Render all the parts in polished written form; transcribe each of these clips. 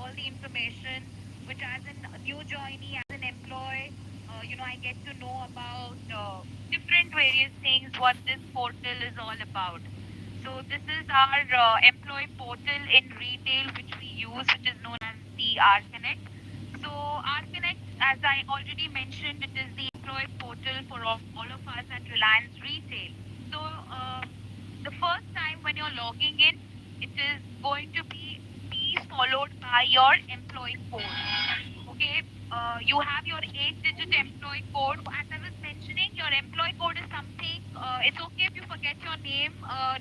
all the information, which as a new joinee, as an employee, I get to know about different various things, what this portal is all about. So this is our employee portal in retail, which we use, which is known as the RConnect. So RConnect, as I already mentioned, it is the employee portal for all of us at Reliance Retail. So the first time when you're logging in, it is going to be P followed by your employee code. Okay, you have your 8-digit employee code. As I was mentioning, your employee code is something, it's okay if you forget your name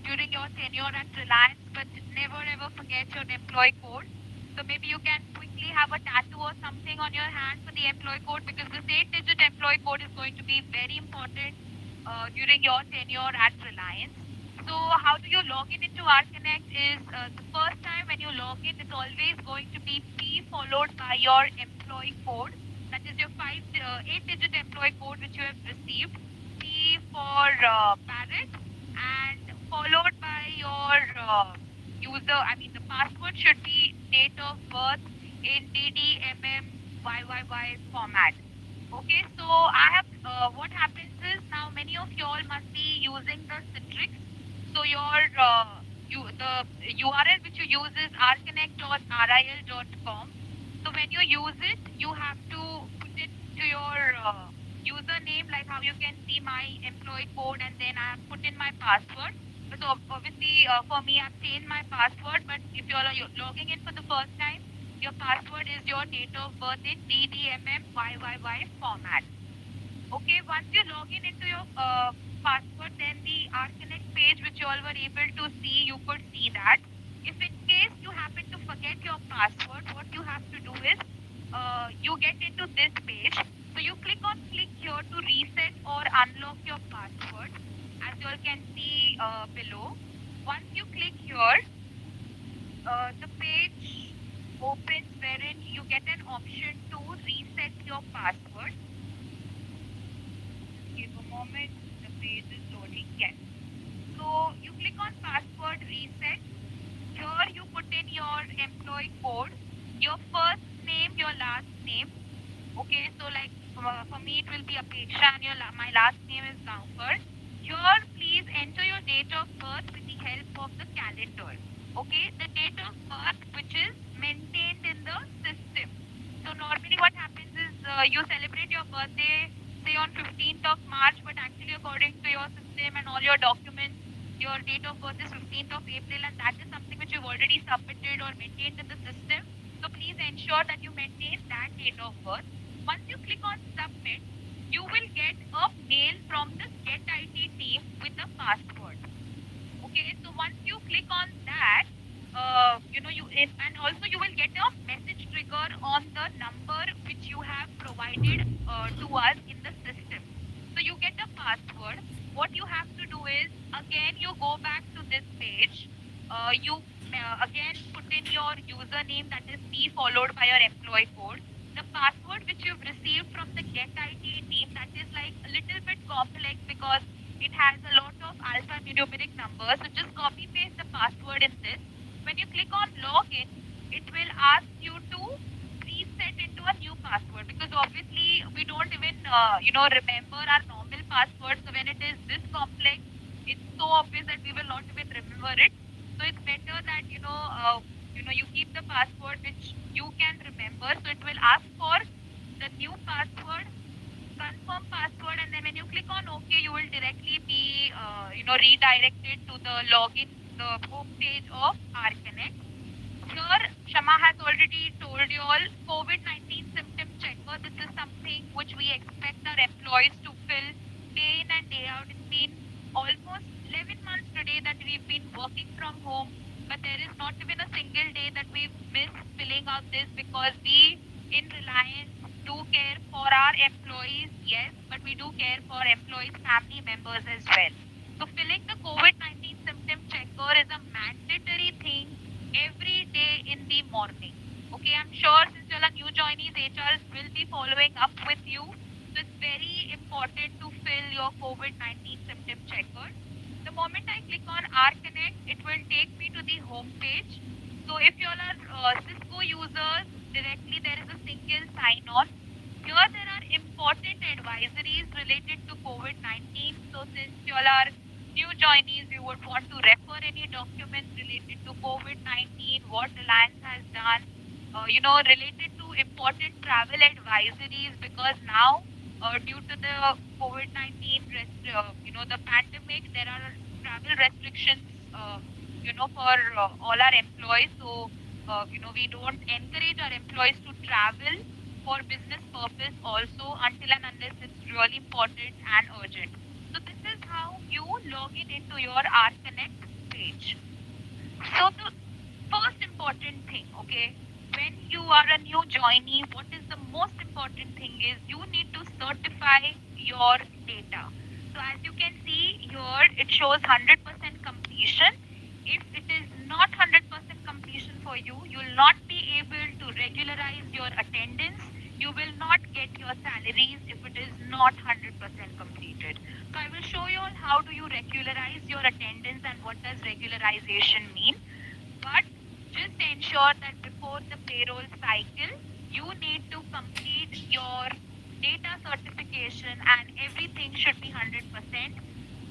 during your tenure at Reliance, but never ever forget your employee code. So maybe you can quickly have a tattoo or something on your hand for the employee code, because this 8-digit employee code is going to be very important during your tenure at Reliance. So how do you log in into RConnect is the first time when you log in, it's always going to be P followed by your employee code. That is your 8-digit employee code which you have received. P for parrot, and followed by your user. I mean, the password should be date of birth in DDMMYYY format. Okay, so I have what happens is, now many of you all must be using the Citrix. So your the URL which you use is rconnect.ril.com. So when you use it, you have to put it to your username, like how you can see my employee code, and then I have put in my password. So obviously for me, I've changed my password, but if you're logging in for the first time, your password is your date of birth in DDMMYYY format. Okay, once you log in into your password, then the RConnect page which you all were able to see, you could see that. If in case you happen to forget your password, what you have to do is you get into this page. So you click here to reset or unlock your password, as you all can see below. Once you click here, the page opens wherein you get an option to reset your password. Give a moment, the page is loading. Yes. So you click on password reset. Here you put in your employee code, your first name, your last name. Okay, so like for me it will be Apeksha, and my last name is Gaonkar. Here please enter your date of birth with the help of the calendar. Okay, the date of birth which is maintained in the system. So normally what happens is you celebrate your birthday say on 15th of March, but actually according to your system and all your documents, your date of birth is 15th of April, and that is something which you've already submitted or maintained in the system. So please ensure that you maintain that date of birth. Once you click on submit, you will get a mail from the Get IT team with the password. Okay, so once you click on that, and also you will get a message trigger on the number which you have provided to us in the system. So you get a password. What you have to do is, again you go back to this page. You again put in your username, that is P followed by your employee code. The password which you've received from the Get IT team, that is like a little bit complex because it has a lot of alphanumeric numbers. So just copy paste the password in this. When you click on login, it will ask you to reset into a new password, because obviously we don't even remember our normal password. So when it is this complex, it's so obvious that we will not even remember it. So it's better that you keep the password which you can remember. So it will ask for the new password, confirm password, and then when you click on OK, you will directly be redirected to the login, the home page of RConnect. Here, Shama has already told you all, COVID-19 symptom checker. This is something which we expect our employees to fill day in and day out. It's been almost 11 months today that we've been working from home, but there is not even a single day that we've missed filling out this, because we in Reliance do care for our employees, yes, but we do care for employees' family members as well. So filling the COVID-19 symptom checker is a mandatory thing every day in the morning. Okay, I'm sure since you're a new joinees, HRs will be following up with you. So it's very important to fill your COVID-19 symptom checker. The moment I click on RConnect, it will take me to the home page. So if you all are Cisco users, directly there is a single sign-on. Here there are important advisories related to COVID-19. So since you all are new joinees, you would want to refer any documents related to COVID-19, what Reliance has done, related to important travel advisories, because now due to the COVID-19, the pandemic, there are travel restrictions, for all our employees. So, we don't encourage our employees to travel for business purpose also until and unless it's really important and urgent. So this is how you log in into your RConnect page. So the first important thing, okay, when you are a new joinee, what is the most important thing is you need to certify your data. So as you can see here, it shows 100% completion. If it is not 100% completion for you, you will not be able to regularize your attendance. You will not get your salaries if it is not 100% completed. So I will show you all how do you regularize your attendance and what does regularization mean. But just ensure that before the payroll cycle, you need to complete your data certification and everything should be 100%.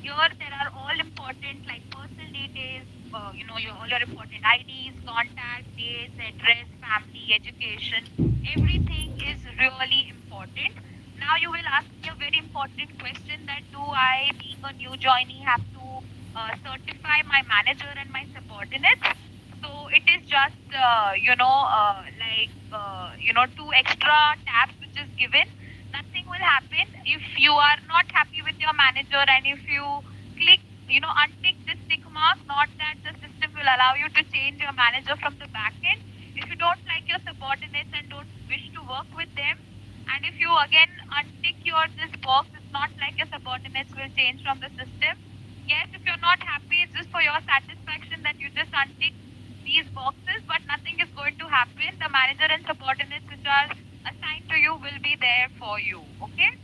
Here there are all important like personal details, all your important IDs, contact, dates, address, family, education. Everything is really important. Now you will ask me a very important question that do I, being a new joinee, have to certify my manager and my subordinates? So it is just, two extra tabs which is given. Nothing will happen if you are not happy with your manager and if you click, untick this tick mark, not that the system will allow you to change your manager from the back end. If you don't like your subordinates and don't wish to work with them, and if you again untick your this box, it's not like your subordinates will change from the system. Yes, if you're not happy, it's just for your satisfaction that you just untick these boxes, but nothing is going to happen. The manager and subordinates which are assigned to you will be there for you. Okay?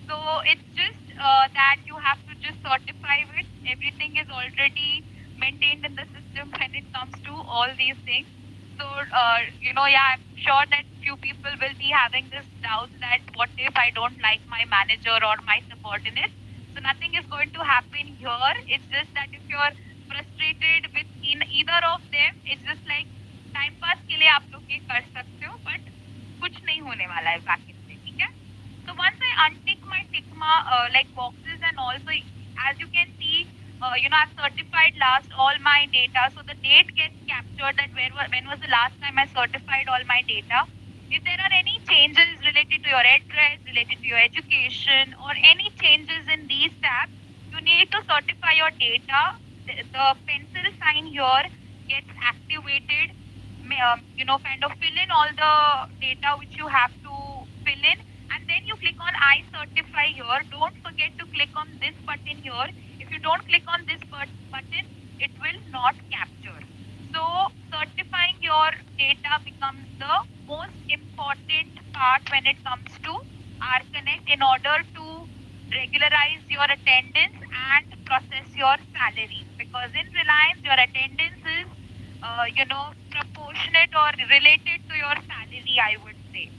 So it's just that you have to just certify it. Everything is already maintained in the system when it comes to all these things. So, I'm sure that few people will be having this doubt that what if I don't like my manager or my subordinates? So nothing is going to happen here. It's just that if you're frustrated with in either of them, it's just like time pass के लिए आप लोग ये कर सकते हो, but कुछ नहीं होने वाला है back end से, ठीक है? So once I untick my tick like boxes and also as you can see, I've certified last all my data. So the date gets captured that when was the last time I certified all my data. If there are any changes related to your address, related to your education, or any changes in these tabs, you need to certify your data. The pencil sign here gets activated. Kind of fill in all the data which you have to fill in, and then you click on I certify here. Don't forget to click on this button here. If you don't click on this button, it will not capture. So certifying your data becomes the most important part when it comes to RConnect in order to regularize your attendance and process your salary. Because in Reliance, your attendance is, proportionate or related to your salary, I would say.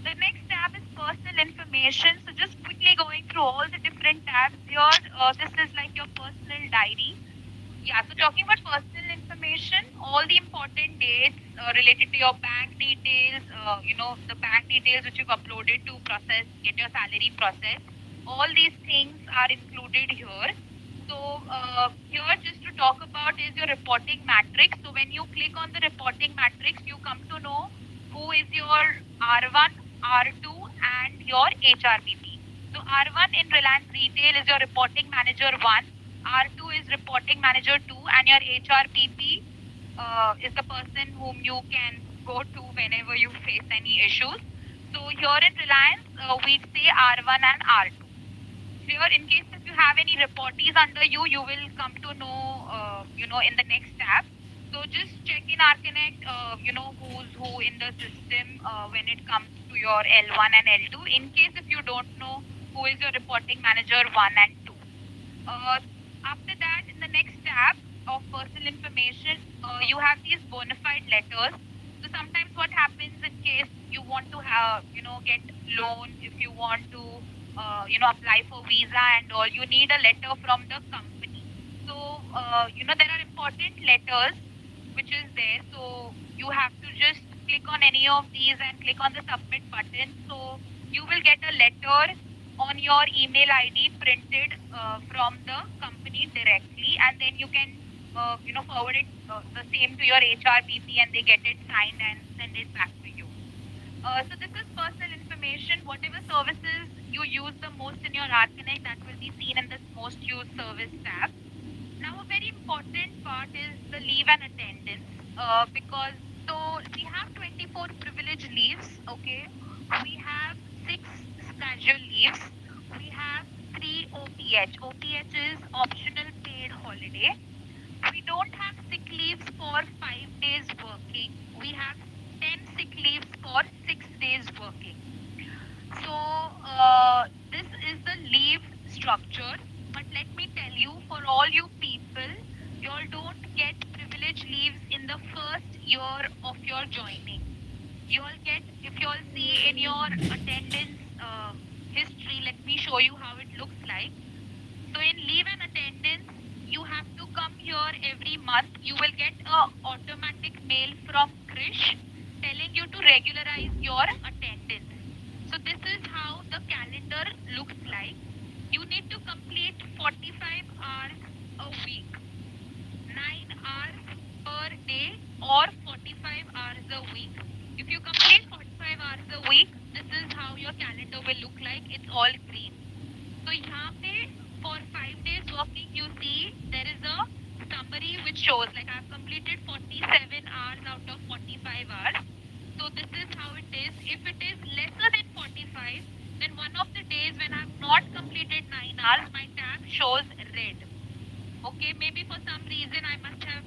The next tab is personal information. So just quickly going through all the different tabs here. This is like your personal diary. Yeah, so talking about personal information, all the important dates related to your bank details, the bank details which you've uploaded to get your salary process, all these things are included here. So here just to talk about is your reporting matrix. So when you click on the reporting matrix, you come to know who is your R1, R2 and your HRBP. So R1 in Reliance Retail is your reporting manager 1. R2 is reporting manager 2 and your HRPP is the person whom you can go to whenever you face any issues. So here in Reliance, we say R1 and R2. Here, in case if you have any reportees under you, you will come to know, in the next tab. So just check in RConnect, who's who in the system when it comes to your L1 and L2. In case if you don't know who is your reporting manager 1 and 2. After that, in the next tab, of personal information, you have these bona fide letters. So sometimes what happens in case you want to have, get loan, if you want to, apply for visa and all, you need a letter from the company. So, there are important letters which is there. So you have to just click on any of these and click on the submit button. So you will get a letter on your email ID printed from the company directly, and then you can forward it the same to your HRBP, and they get it signed and send it back to you. So this is personal information. Whatever services you use the most in your RConnect, that will be seen in this most used service tab. Now, a very important part is the leave and attendance, because so we have 24 privilege leaves. Okay, we have 6 scheduled leaves. We have 3 OPH. OPH is optional paid holiday. We don't have sick leaves for 5 days working. We have 10 sick leaves for 6 days working. So this is the leave structure. But let me tell you, for all you people, you all don't get privilege leaves in the first year of your joining. You all get, if you all see in your attendance history, let me show you how it looks like. So in leave and attendance, you have to come here every month. You will get a automatic mail from Krish telling you to regularize your attendance. So this is how the calendar looks like. You need to complete 45 hours a week, 9 hours per day, or 45 hours a week. If you complete 45 hours a week, this is how your calendar will look like. It's all green. So यहाँ पे for 5 days working, you see there is a summary which shows like I've completed 47 hours out of 45 hours. So this is how it is. If it is lesser than 45, then one of the days when I've not completed 9 hours, my tab shows red. Okay, maybe for some reason I must have,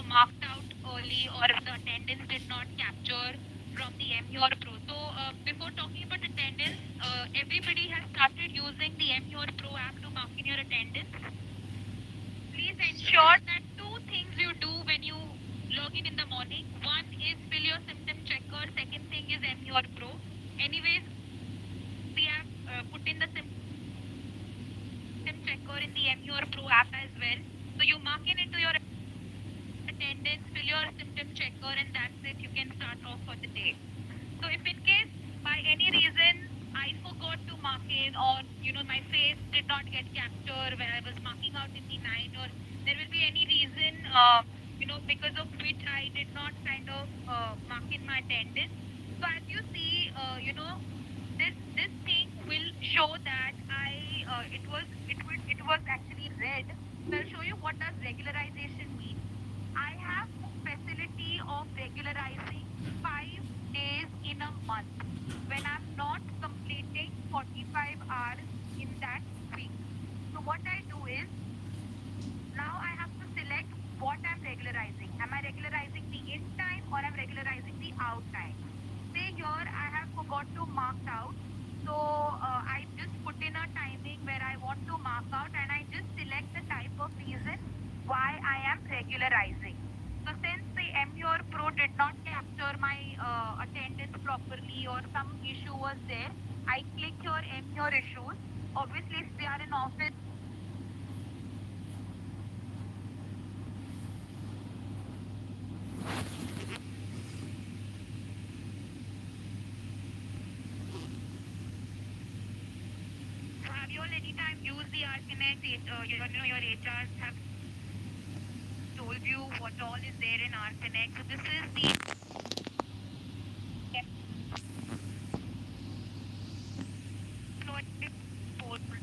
marked out early, or the attendance did not capture from the MUR Pro. So before talking about attendance, everybody has started using the MUR Pro app to mark in your attendance. Please ensure that 2 things you do when you log in the morning. One is fill your symptom checker. Second thing is MUR Pro. Anyways, we have put in the symptom checker in the MUR Pro app as well. So you mark in into your attendance, fill your symptom checker, and that's it. You can start off for the day. So if in case by any reason I forgot to mark in, or my face did not get captured when I was marking out in the night, or there will be any reason because of which I did not kind of mark in my attendance. So as you see, this thing will show that it was actually red. So I'll show you what does regularization mean. I have facility of regularizing 5 days in a month when I'm not completing 45 hours in that week. So what I do is, now I have to select what I'm regularizing. Am I regularizing the in time, or I'm regularizing the out time? Say here I have forgot to mark out. So I just put in a timing where I want to mark out, and I just select the type of reason why I am regularizing. So since the MUR Pro did not capture my attendance properly, or some issue was there, I click here MUR issues. Obviously, if we are in office, so have you all anytime used the RConnect? Your HRs have told you what all is there in RConnect. So this is the employee portal.